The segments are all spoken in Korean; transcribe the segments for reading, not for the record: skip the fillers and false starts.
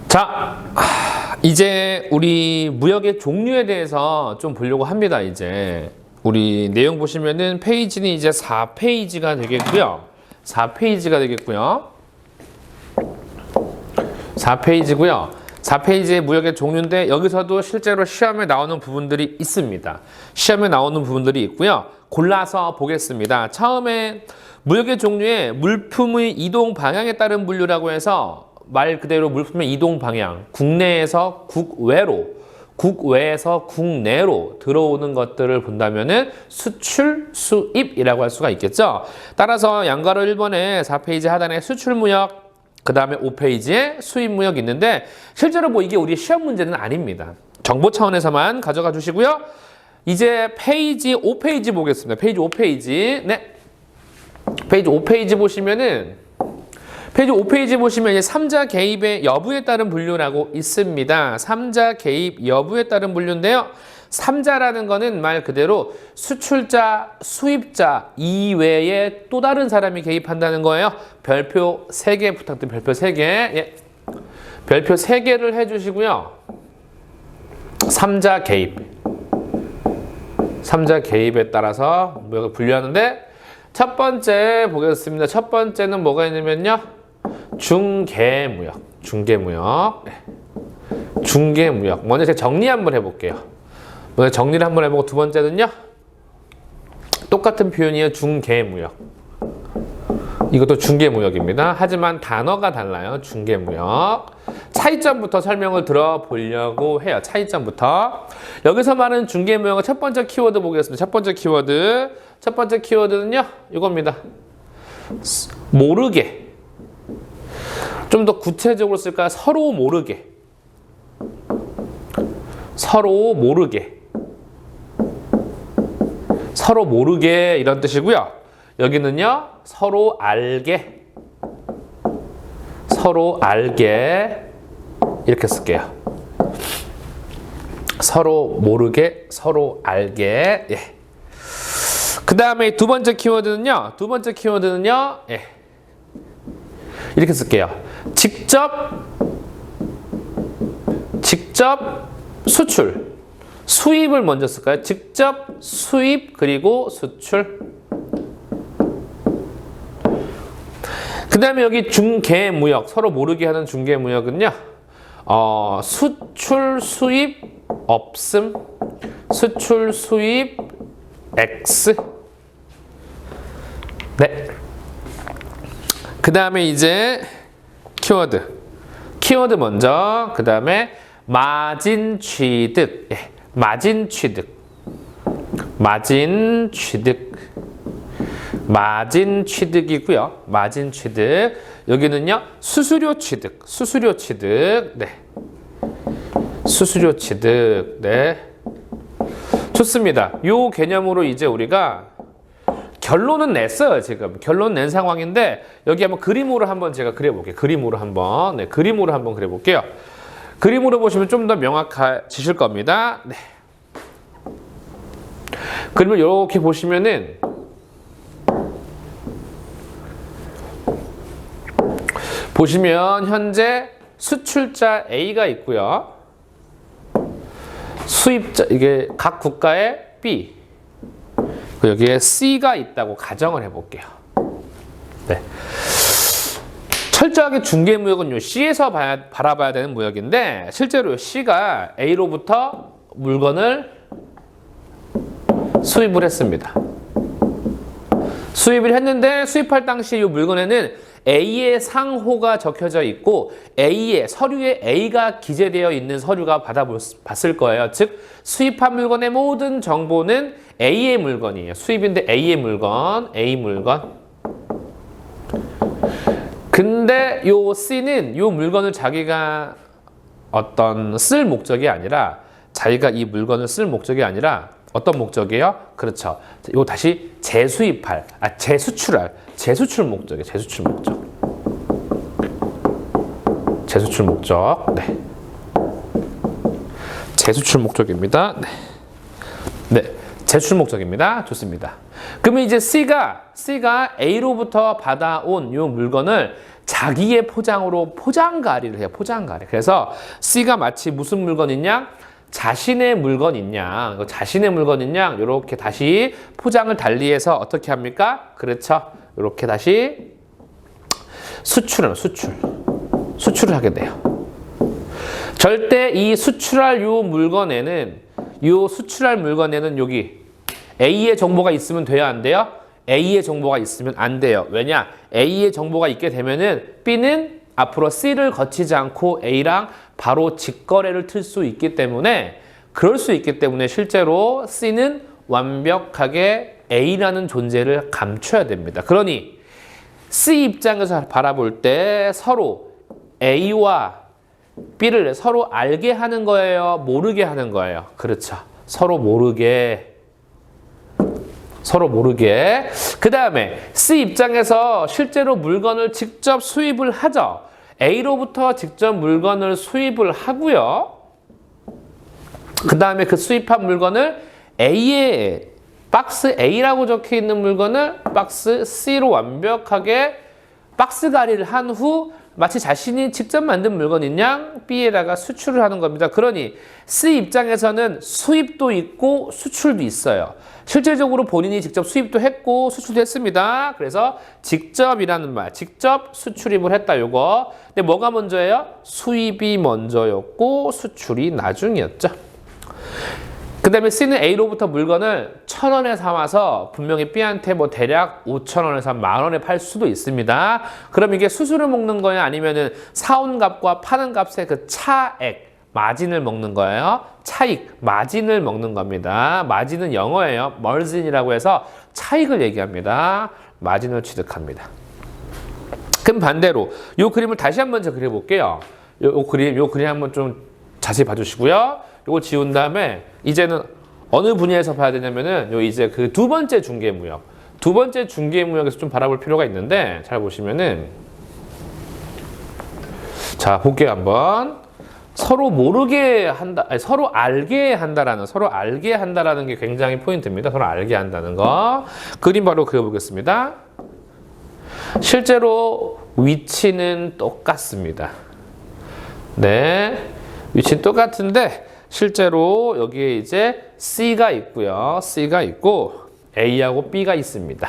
자, 이제 우리 무역의 종류에 대해서 좀 보려고 합니다. 이제 우리 내용 보시면은 페이지는 이제 4페이지가 되겠고요. 4페이지가 되겠고요. 4페이지고요. 4페이지의 무역의 종류인데 여기서도 실제로 시험에 나오는 부분들이 있습니다. 시험에 나오는 부분들이 있고요. 골라서 보겠습니다. 처음에 무역의 종류에 물품의 이동 방향에 따른 분류라고 해서 말 그대로 물품의 이동 방향, 국내에서 국외로, 국외에서 국내로 들어오는 것들을 본다면은 수출, 수입이라고 할 수가 있겠죠. 따라서 양가로 1번에 4페이지 하단에 수출 무역, 그 다음에 5페이지에 수입 무역이 있는데 실제로 뭐 이게 우리 시험 문제는 아닙니다. 정보 차원에서만 가져가 주시고요. 이제 페이지 5페이지 보겠습니다. 페이지 5페이지. 네. 페이지 5페이지 보시면은 페이지 5페이지 보시면 이제 3자 개입의 여부에 따른 분류라고 있습니다. 3자 개입 여부에 따른 분류인데요. 3자라는 거는 말 그대로 수출자, 수입자 이외에 또 다른 사람이 개입한다는 거예요. 별표 3개 부탁드립니다. 별표 3개. 예. 별표 3개를 해주시고요. 3자 개입. 3자 개입에 따라서 무역을 분류하는데 첫 번째 보겠습니다. 첫 번째는 뭐가 있냐면요. 중개무역. 중개무역. 네. 중개무역. 먼저 제가 정리 한번 해볼게요. 먼저 정리를 한번 해보고 두 번째는요. 똑같은 표현이에요. 중개무역. 이것도 중개무역입니다. 하지만 단어가 달라요. 중개무역. 차이점부터 설명을 들어보려고 해요. 차이점부터. 여기서 말하는 중개무역의 첫 번째 키워드 보겠습니다. 첫 번째 키워드. 첫 번째 키워드는요. 이겁니다. 모르게. 좀 더 구체적으로 쓸까요? 서로 모르게. 서로 모르게. 서로 모르게 이런 뜻이고요. 여기는요. 서로 알게. 서로 알게 이렇게 쓸게요. 서로 모르게, 서로 알게. 예. 그 다음에 두 번째 키워드는요. 두 번째 키워드는요. 예. 이렇게 쓸게요. 직접 수출. 수입을 먼저 쓸까요? 직접 수입 그리고 수출. 그 다음에 여기 중개무역, 서로 모르게 하는 중개무역은요. 수출 수입 없음, 수출 수입 X. 네. 그 다음에 이제 키워드 먼저. 그 다음에 마진 취득. 예. 마진 취득. 마진 취득. 마진 취득이고요. 마진 취득. 여기는요. 수수료 취득. 수수료 취득. 네. 수수료 취득. 네. 좋습니다. 요 개념으로 이제 우리가 결론은 냈어요, 지금. 결론 낸 상황인데 여기 한번 그림으로 한번 제가 그려볼게요. 그림으로 한번. 네, 그림으로 한번 그려볼게요. 그림으로 보시면 좀 더 명확해지실 겁니다. 네. 그림을 이렇게 보시면은 현재 수출자 A가 있고요. 수입자, 이게 각 국가에 B. 여기에 C가 있다고 가정을 해볼게요. 네. 철저하게 중개무역은 요 C에서 바라봐야 되는 무역인데 실제로 C가 A로부터 물건을 수입을 했습니다. 수입을 했는데 수입할 당시 이 물건에는 A의 상호가 적혀져 있고 A의 서류에 A가 기재되어 있는 서류가 받아봤을 거예요. 즉 수입한 물건의 모든 정보는 A의 물건이에요. 수입인데 A의 물건, A 물건. 근데 요 C는 요 물건을 자기가 어떤 쓸 목적이 아니라 자기가 이 물건을 쓸 목적이 아니라 어떤 목적이에요? 그렇죠. 이거 다시 재수입할, 재수출할, 재수출 목적이에요. 재수출 목적. 재수출 목적. 네. 재수출 목적입니다. 네. 네. 재수출 목적입니다. 좋습니다. 그러면 이제 C가 A로부터 받아온 이 물건을 자기의 포장으로 포장가리를 해요. 포장가리. 그래서 C가 마치 무슨 물건이냐? 자신의 물건이냐? 자신의 물건이냐? 이렇게 다시 포장을 달리해서 어떻게 합니까? 그렇죠. 이렇게 다시 수출을 하게 돼요. 절대 이 수출할 수출할 물건에는 여기 A의 정보가 있으면 돼요, 안 돼요? A의 정보가 있으면 안 돼요. 왜냐? A의 정보가 있게 되면은 B는 앞으로 C를 거치지 않고 A랑 바로 직거래를 틀 수 있기 때문에 그럴 수 있기 때문에 실제로 C는 완벽하게 A라는 존재를 감춰야 됩니다. 그러니 C 입장에서 바라볼 때 서로 A와 B를 서로 알게 하는 거예요? 모르게 하는 거예요? 그렇죠. 서로 모르게. 그 다음에 C 입장에서 실제로 물건을 직접 수입을 하죠. A로부터 직접 물건을 수입을 하고요. 그 다음에 그 수입한 물건을 A에 박스 A라고 적혀 있는 물건을 박스 C로 완벽하게 박스가리를 한 후 마치 자신이 직접 만든 물건인 양 B에다가 수출을 하는 겁니다. 그러니 C 입장에서는 수입도 있고 수출도 있어요. 실질적으로 본인이 직접 수입도 했고 수출도 했습니다. 그래서 직접이라는 말, 직접 수출입을 했다 요거. 근데 뭐가 먼저예요? 수입이 먼저였고 수출이 나중이었죠. 그 다음에 C는 A로부터 물건을 1,000원에 사와서 분명히 B한테 뭐 대략 5,000원에서 10,000원에 팔 수도 있습니다. 그럼 이게 수수료 먹는 거예요? 아니면은 사온 값과 파는 값의 그 차액, 마진을 먹는 거예요? 차익, 마진을 먹는 겁니다. 마진은 영어예요. margin이라고 해서 차익을 얘기합니다. 마진을 취득합니다. 그럼 반대로 이 그림을 다시 한번 제가 그려볼게요. 요 그림 한번 좀 자세히 봐주시고요. 이거 지운 다음에 이제는 어느 분야에서 봐야 되냐면은 요 이제 그 두 번째 중개무역에서 좀 바라볼 필요가 있는데 잘 보시면은 자 볼게요 한번. 서로 모르게 한다, 아니, 서로 알게 한다라는 게 굉장히 포인트입니다. 서로 알게 한다는 거. 그림 바로 그려보겠습니다. 실제로 위치는 똑같습니다. 네, 위치는 똑같은데 실제로 여기에 이제 C가 있고요. C가 있고 A하고 B가 있습니다.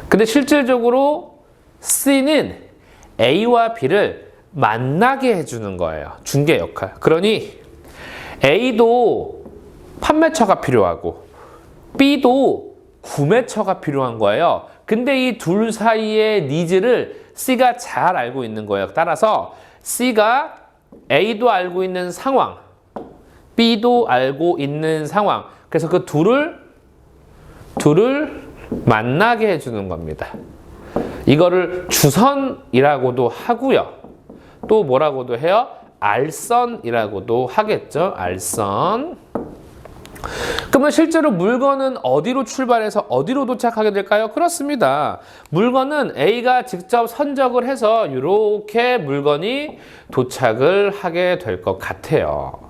근데 실질적으로 C는 A와 B를 만나게 해주는 거예요. 중개 역할. 그러니 A도 판매처가 필요하고 B도 구매처가 필요한 거예요. 근데 이 둘 사이의 니즈를 C가 잘 알고 있는 거예요. 따라서 C가 A도 알고 있는 상황, B도 알고 있는 상황. 그래서 그 둘을 만나게 해주는 겁니다. 이거를 주선이라고도 하고요. 또 뭐라고도 해요? 알선이라고도 하겠죠. 알선. 그러면 실제로 물건은 어디로 출발해서 어디로 도착하게 될까요? 그렇습니다. 물건은 A가 직접 선적을 해서 이렇게 물건이 도착을 하게 될 것 같아요.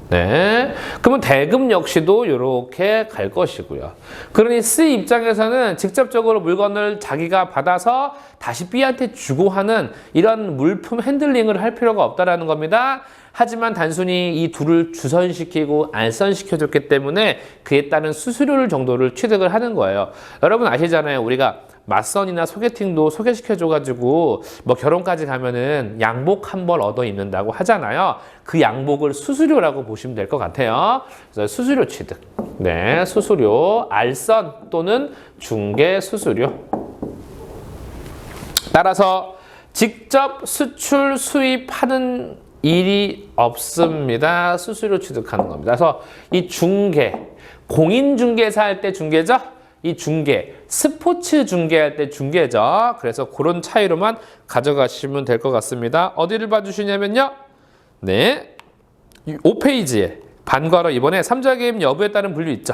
네. 그러면 대금 역시도 이렇게 갈 것이고요. 그러니 C 입장에서는 직접적으로 물건을 자기가 받아서 다시 B한테 주고 하는 이런 물품 핸들링을 할 필요가 없다라는 겁니다. 하지만 단순히 이 둘을 주선시키고 알선시켜줬기 때문에 그에 따른 수수료 정도를 취득을 하는 거예요. 여러분 아시잖아요. 우리가 맞선이나 소개팅도 소개시켜줘가지고 뭐 결혼까지 가면은 양복 한 벌 얻어 입는다고 하잖아요. 그 양복을 수수료라고 보시면 될 것 같아요. 그래서 수수료 취득. 네, 수수료, 알선 또는 중개 수수료. 따라서 직접 수출 수입하는 일이 없습니다. 수수료 취득하는 겁니다. 그래서 이 중개, 공인중개사 할 때 중개죠? 이 중개, 스포츠 중개할 때 중개죠. 그래서 그런 차이로만 가져가시면 될 것 같습니다. 어디를 봐주시냐면요. 네, 5페이지에 반괄호 이번에 3자 개입 여부에 따른 분류 있죠.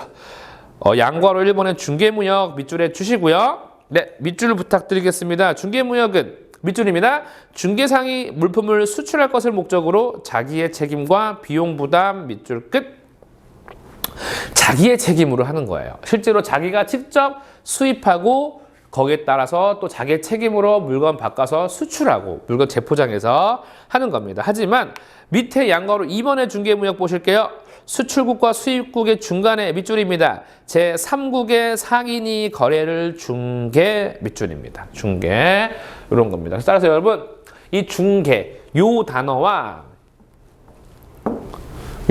양괄호 1번에 중개무역 밑줄에 주시고요. 네, 밑줄 부탁드리겠습니다. 중개무역은 밑줄입니다. 중개상이 물품을 수출할 것을 목적으로 자기의 책임과 비용 부담 밑줄 끝. 자기의 책임으로 하는 거예요. 실제로 자기가 직접 수입하고 거기에 따라서 또 자기의 책임으로 물건 바꿔서 수출하고 물건 재포장해서 하는 겁니다. 하지만 밑에 양가로 2번의 중개무역 보실게요. 수출국과 수입국의 중간에 밑줄입니다. 제3국의 상인이 거래를 중개 밑줄입니다. 중개 이런 겁니다. 따라서 여러분 이 중개 요 단어와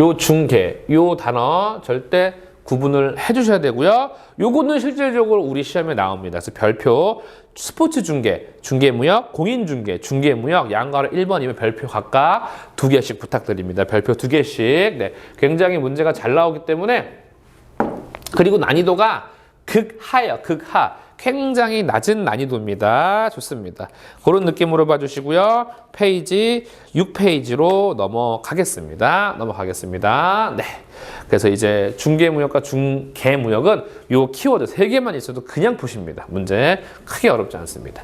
요 중개 요 단어 절대 구분을 해주셔야 되고요. 요거는 실질적으로 우리 시험에 나옵니다. 그래서 별표 스포츠 중개, 중개무역, 공인중개, 중개무역 양가로 1번, 2번 별표 각각 2개씩 부탁드립니다. 별표 2개씩. 네, 굉장히 문제가 잘 나오기 때문에 그리고 난이도가 극하예요. 극하. 굉장히 낮은 난이도입니다. 좋습니다. 그런 느낌으로 봐주시고요. 페이지 6페이지로 넘어가겠습니다. 네. 그래서 이제 중개무역과 중개무역은 요 키워드 3개만 있어도 그냥 푸십니다. 문제 크게 어렵지 않습니다.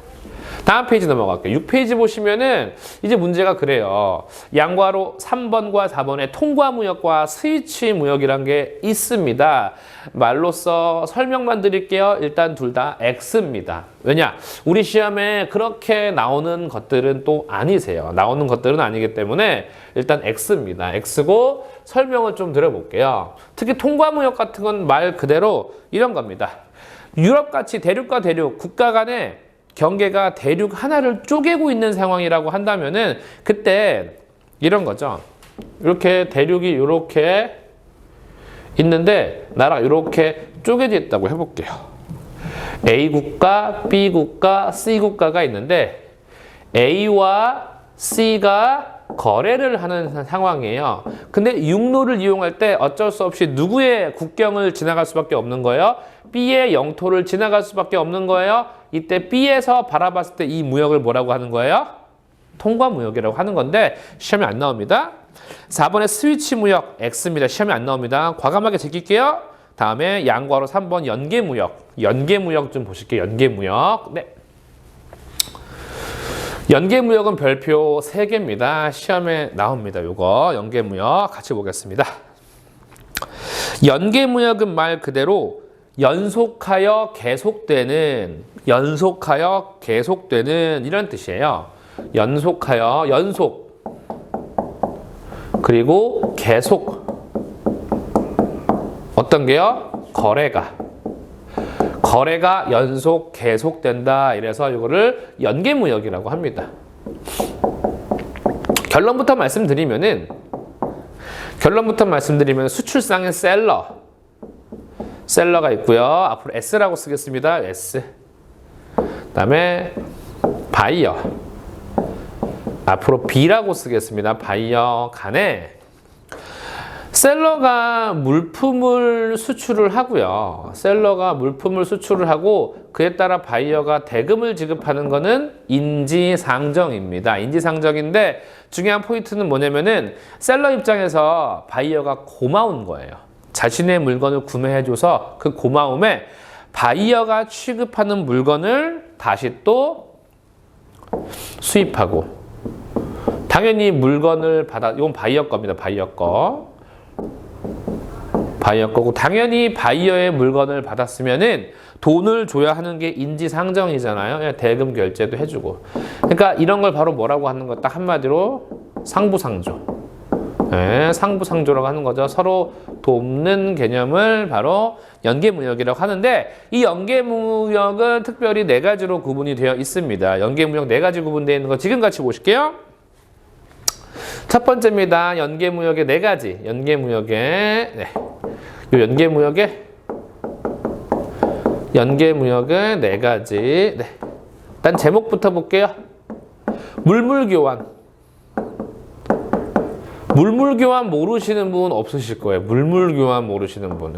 다음 페이지 넘어갈게요. 6페이지 보시면은 이제 문제가 그래요. 양괄호 3번과 4번에 통과무역과 스위치무역이란 게 있습니다. 말로써 설명만 드릴게요. 일단 둘 다 X입니다. 왜냐? 우리 시험에 그렇게 나오는 것들은 또 아니세요. 나오는 것들은 아니기 때문에 일단 X입니다. X고 설명을 좀 드려볼게요. 특히 통과무역 같은 건 말 그대로 이런 겁니다. 유럽같이 대륙과 대륙, 국가 간에 경계가 대륙 하나를 쪼개고 있는 상황이라고 한다면은 그때 이런 거죠. 이렇게 대륙이 이렇게 있는데 나라가 이렇게 쪼개져 있다고 해볼게요. A 국가, B 국가, C 국가가 있는데 A와 C가 거래를 하는 상황이에요. 근데 육로를 이용할 때 어쩔 수 없이 누구의 국경을 지나갈 수밖에 없는 거예요? B의 영토를 지나갈 수밖에 없는 거예요. 이때 B에서 바라봤을 때 이 무역을 뭐라고 하는 거예요? 통과무역이라고 하는 건데 시험에 안 나옵니다. 4번에 스위치 무역 X입니다. 시험에 안 나옵니다. 과감하게 제낄게요. 다음에 양괄호 3번 연계무역. 연계무역 좀 보실게요. 연계무역. 네. 연계무역은 별표 3개입니다. 시험에 나옵니다. 요거 연계무역 같이 보겠습니다. 연계무역은 말 그대로 연속하여 계속되는 이런 뜻이에요. 연속하여 연속 그리고 계속 어떤 게요? 거래가 연속 계속된다. 이래서 이거를 연계무역이라고 합니다. 결론부터 말씀드리면 수출상의 셀러가 있고요. 앞으로 S라고 쓰겠습니다. S. 그다음에 바이어. 앞으로 B라고 쓰겠습니다. 바이어 간에 셀러가 물품을 수출을 하고요. 그에 따라 바이어가 대금을 지급하는 거는 인지상정입니다. 인지상정인데 중요한 포인트는 뭐냐면은 셀러 입장에서 바이어가 고마운 거예요. 자신의 물건을 구매해줘서 그 고마움에 바이어가 취급하는 물건을 다시 또 수입하고 당연히 물건을 이건 바이어 겁니다. 바이어 거고 당연히 바이어의 물건을 받았으면은 돈을 줘야 하는 게 인지상정이잖아요. 대금 결제도 해주고. 그러니까 이런 걸 바로 뭐라고 하는 거 딱 한마디로 상부상조. 네, 상부상조라고 하는 거죠. 서로 돕는 개념을 바로 연계무역이라고 하는데 이 연계무역은 특별히 4가지로 구분이 되어 있습니다. 연계무역 4가지 구분되어 있는 거 지금 같이 보실게요. 첫 번째입니다. 연계무역의 4가지. 요 연계무역의 4가지. 네. 일단 제목부터 볼게요. 물물교환 모르시는 분 없으실 거예요. 물물교환 모르시는 분.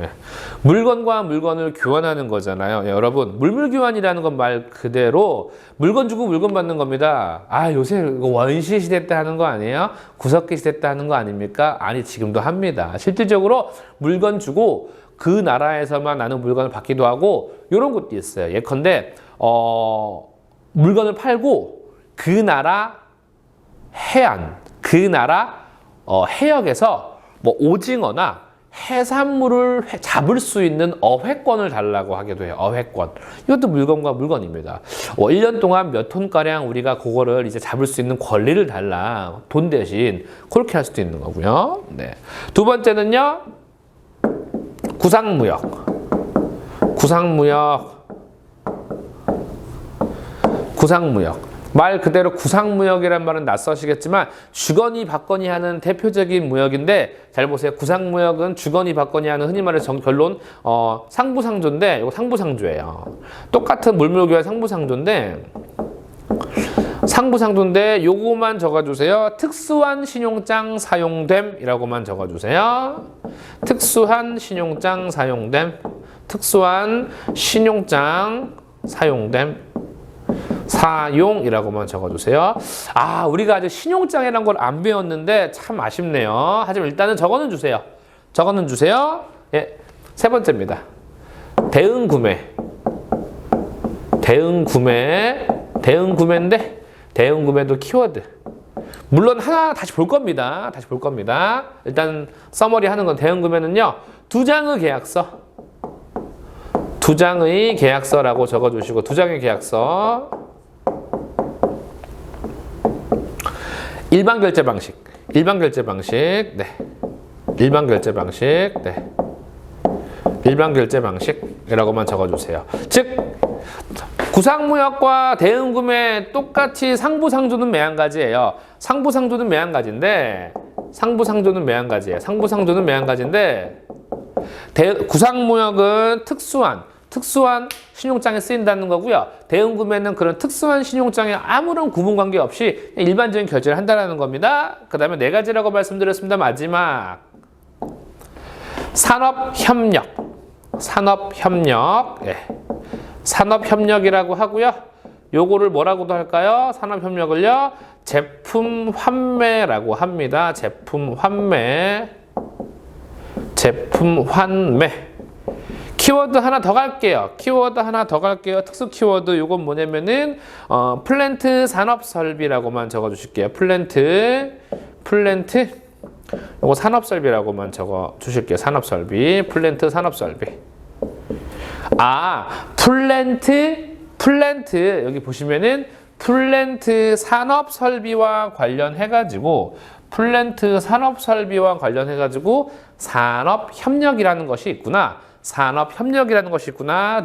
물건과 물건을 교환하는 거잖아요. 여러분, 물물교환이라는 건 말 그대로 물건 주고 물건 받는 겁니다. 요새 원시 시대 때 하는 거 아니에요? 구석기 시대 때 하는 거 아닙니까? 아니, 지금도 합니다. 실질적으로 물건 주고 그 나라에서만 나는 물건을 받기도 하고 이런 것도 있어요. 예컨대 물건을 팔고 그 나라 해안, 그 나라 해역에서 뭐 오징어나 해산물을 잡을 수 있는 어획권을 달라고 하기도 해요. 어획권. 이것도 물건과 물건입니다. 1년 동안 몇 톤가량 우리가 그거를 이제 잡을 수 있는 권리를 달라. 돈 대신 그렇게 할 수도 있는 거고요. 네. 두 번째는요. 구상무역. 구상무역. 말 그대로 구상무역이란 말은 낯서시겠지만 주거니 받거니 하는 대표적인 무역인데 잘 보세요. 구상무역은 주거니 받거니 하는 흔히 말해서 결론 상부상조인데 이거 상부상조예요. 똑같은 물물교환 상부상조인데 요거만 적어주세요. 특수한 신용장 사용됨이라고만 적어주세요. 특수한 신용장 사용됨. 특수한 신용장 사용됨. 사용이라고만 적어주세요. 우리가 아직 신용장이라는 걸 안 배웠는데 참 아쉽네요. 하지만 일단은 적어는 주세요. 예, 세 번째입니다. 대응구매인데 대응구매도 키워드. 물론 하나 다시 볼 겁니다. 일단 서머리 하는 건 대응구매는요. 두 장의 계약서라고 적어주시고 두 장의 계약서. 일반 결제 방식. 네. 일반 결제 방식이라고만 적어주세요. 즉 구상무역과 대응구매 똑같이 상부상조는 매한가지예요. 상부상조는 매한가지인데 구상무역은 특수한 신용장에 쓰인다는 거고요. 대응구매는 그런 특수한 신용장에 아무런 구분관계 없이 일반적인 결제를 한다는 겁니다. 그 다음에 네 가지라고 말씀드렸습니다. 마지막 산업협력. 예. 산업협력이라고 하고요. 요거를 뭐라고도 할까요? 산업협력을요. 제품 환매라고 합니다. 제품 환매. 키워드 하나 더 갈게요. 특수 키워드 요건 뭐냐면은 플랜트 산업설비라고만 적어주실게요. 플랜트 요거 산업설비라고만 적어주실게요. 플랜트 산업설비. 플랜트 여기 보시면은 플랜트 산업설비와 관련해가지고 산업협력이라는 것이 있구나.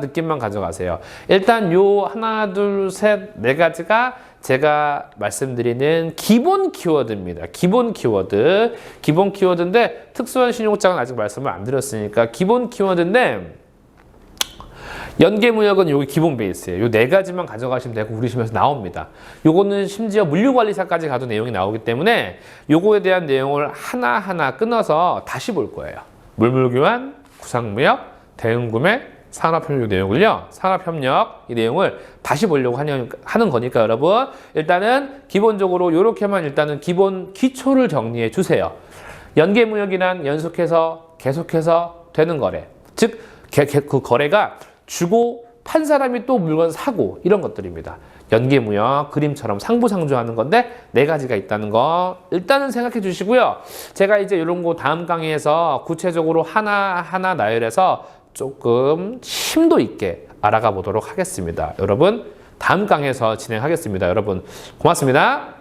느낌만 가져가세요. 일단 요 하나, 둘, 셋, 네 가지가 제가 말씀드리는 기본 키워드입니다. 기본 키워드인데 특수한 신용장은 아직 말씀을 안 드렸으니까 기본 키워드인데 연계무역은 여기 기본 베이스예요. 요 네 가지만 가져가시면 되고 우리 시험에서 나옵니다. 요거는 심지어 물류관리사까지 가도 내용이 나오기 때문에 요거에 대한 내용을 하나하나 끊어서 다시 볼 거예요. 물물교환, 구상무역, 대응구매, 산업협력 산업협력 이 내용을 다시 보려고 하는 거니까 여러분 일단은 기본적으로 이렇게만 일단은 기본 기초를 정리해 주세요. 연계무역이란 연속해서 계속해서 되는 거래. 즉 그 거래가 주고 판 사람이 또 물건 사고 이런 것들입니다. 연계무역 그림처럼 상부상조하는 건데 네 가지가 있다는 거 일단은 생각해 주시고요. 제가 이제 이런 거 다음 강의에서 구체적으로 하나하나 나열해서 조금 심도 있게 알아가 보도록 하겠습니다. 여러분 다음 강의에서 진행하겠습니다. 여러분 고맙습니다.